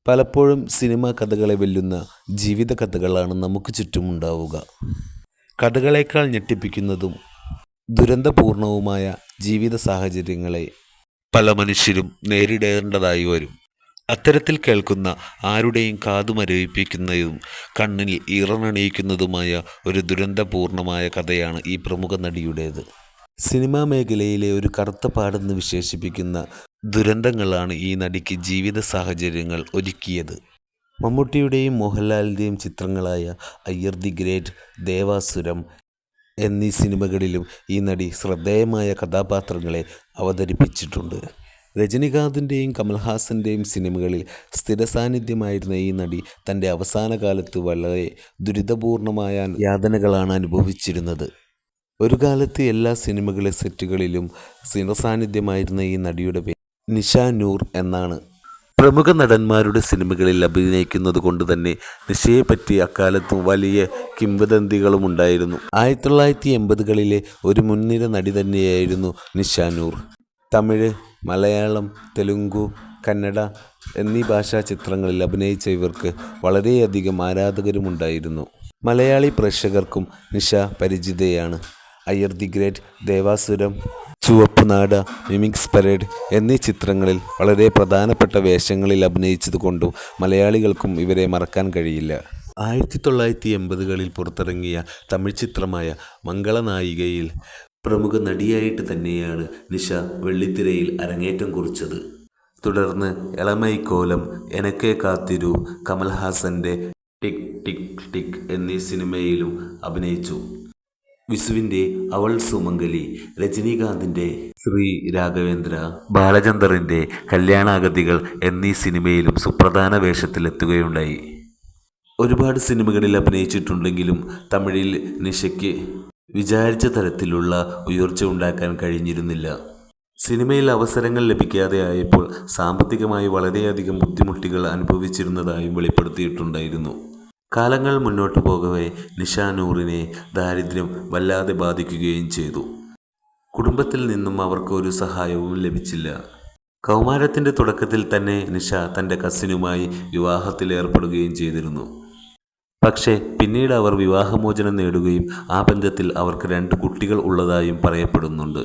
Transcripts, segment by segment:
പലപ്പോഴും സിനിമാ കഥകളെ വെല്ലുന്ന ജീവിത കഥകളാണ് നമുക്ക് ചുറ്റുമുണ്ടാവുക. കഥകളേക്കാൾ ഞെട്ടിപ്പിക്കുന്നതും ദുരന്തപൂർണവുമായ ജീവിത സാഹചര്യങ്ങളെ പല മനുഷ്യരും നേരിടേണ്ടതായി വരും. അത്തരത്തിൽ കേൾക്കുന്ന ആരുടെയും കാതു മരവിപ്പിക്കുന്നതും കണ്ണിൽ ഈറനണിയിക്കുന്നതുമായ ഒരു ദുരന്തപൂർണമായ കഥയാണ് ഈ പ്രമുഖ നടിയുടേത്. സിനിമാ മേഖലയിലെ ഒരു കറുത്ത പാടെന്ന് വിശേഷിപ്പിക്കുന്ന ദുരന്തങ്ങളാണ് ഈ നടിക്ക് ജീവിത സാഹചര്യങ്ങൾ ഒരുക്കിയത്. മമ്മൂട്ടിയുടെയും മോഹൻലാലിൻ്റെയും ചിത്രങ്ങളായ അയ്യർ ദി ഗ്രേറ്റ്, ദേവാസുരം എന്നീ സിനിമകളിലും ഈ നടി ശ്രദ്ധേയമായ കഥാപാത്രങ്ങളെ അവതരിപ്പിച്ചിട്ടുണ്ട്. രജനികാന്തിൻ്റെയും കമൽഹാസൻ്റെയും സിനിമകളിൽ സ്ഥിരസാന്നിധ്യമായിരുന്ന ഈ നടി തൻ്റെ അവസാന കാലത്ത് വളരെ ദുരിതപൂർണമായ യാതനകളാണ് അനുഭവിച്ചിരുന്നത്. ഒരു കാലത്ത് എല്ലാ സിനിമകളിലെ സെറ്റുകളിലും സ്ഥിരസാന്നിധ്യമായിരുന്ന ഈ നടിയുടെ പേര് നിഷ നൂർ എന്നാണ്. പ്രമുഖ നടന്മാരുടെ സിനിമകളിൽ അഭിനയിക്കുന്നത് കൊണ്ട് തന്നെ നിഷയെപ്പറ്റി അക്കാലത്തും വലിയ കിംവദന്തികളുമുണ്ടായിരുന്നു. 1980കളിലെ ഒരു മുൻനിര നടി തന്നെയായിരുന്നു നിഷ നൂർ. തമിഴ്, മലയാളം, തെലുങ്കു, കന്നഡ എന്നീ ഭാഷാ ചിത്രങ്ങളിൽ അഭിനയിച്ച ഇവർക്ക് വളരെയധികം ആരാധകരുമുണ്ടായിരുന്നു. മലയാളി പ്രേക്ഷകർക്കും നിഷ പരിചിതയാണ്. Iyer the great, Devasuram, Chuvappunada, mimics parade എന്നീ ചിത്രങ്ങളിൽ വളരെ പ്രധാനപ്പെട്ട വേഷങ്ങളിൽ അഭിനയിച്ചതുകൊണ്ടും മലയാളികൾക്കും ഇവരെ മറക്കാൻ കഴിയില്ല. 1980കളിൽ പുറത്തിറങ്ങിയ തമിഴ് ചിത്രമായ മംഗളനായികയിൽ പ്രമുഖ നടിയായിട്ട് തന്നെയാണ് നിഷ വെള്ളിത്തിരയിൽ അരങ്ങേറ്റം കുറിച്ചത്. തുടർന്ന് എളമൈക്കോലം, എനക്കേ കാത്തിരു, കമൽഹാസൻ്റെ ടിക് ടിക് ടിക് എന്നീ സിനിമയിലും അഭിനയിച്ചു. വിസുവിൻ്റെ അവൾ സുമംഗലി, രജനികാന്തിൻ്റെ ശ്രീ രാഘവേന്ദ്ര, ബാലചന്ദറിൻ്റെ കല്യാണാഗതികൾ എന്നീ സിനിമയിലും സുപ്രധാന വേഷത്തിലെത്തുകയുണ്ടായി. ഒരുപാട് സിനിമകളിൽ അഭിനയിച്ചിട്ടുണ്ടെങ്കിലും തമിഴിൽ നിഷയ്ക്ക് വിചാരിച്ച തരത്തിലുള്ള ഉയർച്ച ഉണ്ടാക്കാൻ കഴിഞ്ഞിരുന്നില്ല. സിനിമയിൽ അവസരങ്ങൾ ലഭിക്കാതെ ആയപ്പോൾ സാമ്പത്തികമായി വളരെയധികം ബുദ്ധിമുട്ടുകൾ അനുഭവിച്ചിരുന്നതായും വെളിപ്പെടുത്തിയിട്ടുണ്ടായിരുന്നു. കാലങ്ങൾ മുന്നോട്ടു പോകവേ നിഷ നൂറിനെ ദാരിദ്ര്യം വല്ലാതെ ബാധിക്കുകയും ചെയ്തു. കുടുംബത്തിൽ നിന്നും അവർക്ക് ഒരു സഹായവും ലഭിച്ചില്ല. കൗമാരത്തിൻ്റെ തുടക്കത്തിൽ തന്നെ നിഷ തൻ്റെ കസിനുമായി വിവാഹത്തിലേർപ്പെടുകയും ചെയ്തിരുന്നു. പക്ഷേ പിന്നീട് അവർ വിവാഹമോചനം നേടുകയും ആ ബന്ധത്തിൽ അവർക്ക് 2 കുട്ടികൾ ഉള്ളതായും പറയപ്പെടുന്നുണ്ട്.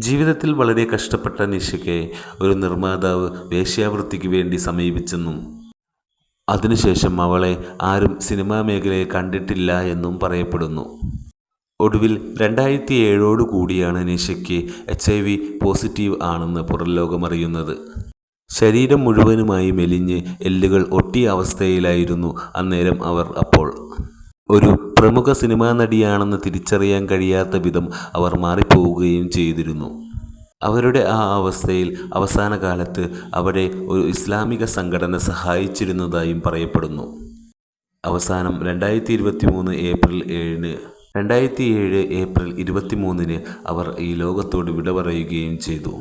ജീവിതത്തിൽ വളരെ കഷ്ടപ്പെട്ട നിഷയ്ക്ക് ഒരു നിർമ്മാതാവ് വേശ്യാവൃത്തിക്ക് വേണ്ടി സമീപിച്ചെന്നും അതിനുശേഷം അവളെ ആരും സിനിമാ മേഖലയിൽ കണ്ടിട്ടില്ല എന്നും പറയപ്പെടുന്നു. ഒടുവിൽ 2007 കൂടിയാണ് നിഷയ്ക്ക് HIV പോസിറ്റീവ് ആണെന്ന് പുറംലോകമറിയുന്നത്. ശരീരം മുഴുവനുമായി മെലിഞ്ഞ് എല്ലുകൾ ഒട്ടിയ അവസ്ഥയിലായിരുന്നു അന്നേരം അവർ. അപ്പോൾ ഒരു പ്രമുഖ സിനിമാ നടിയാണെന്ന് തിരിച്ചറിയാൻ കഴിയാത്ത വിധം അവർ മാറിപ്പോവുകയും ചെയ്തിരുന്നു. അവരുടെ ആ അവസ്ഥയിൽ അവസാന കാലത്ത് അവരെ ഒരു ഇസ്ലാമിക സംഘടന സഹായിച്ചിരുന്നതായും പറയപ്പെടുന്നു. അവസാനം 2007 ഏപ്രിൽ 23 അവർ ഈ ലോകത്തോട് വിട പറയുകയും ചെയ്തു.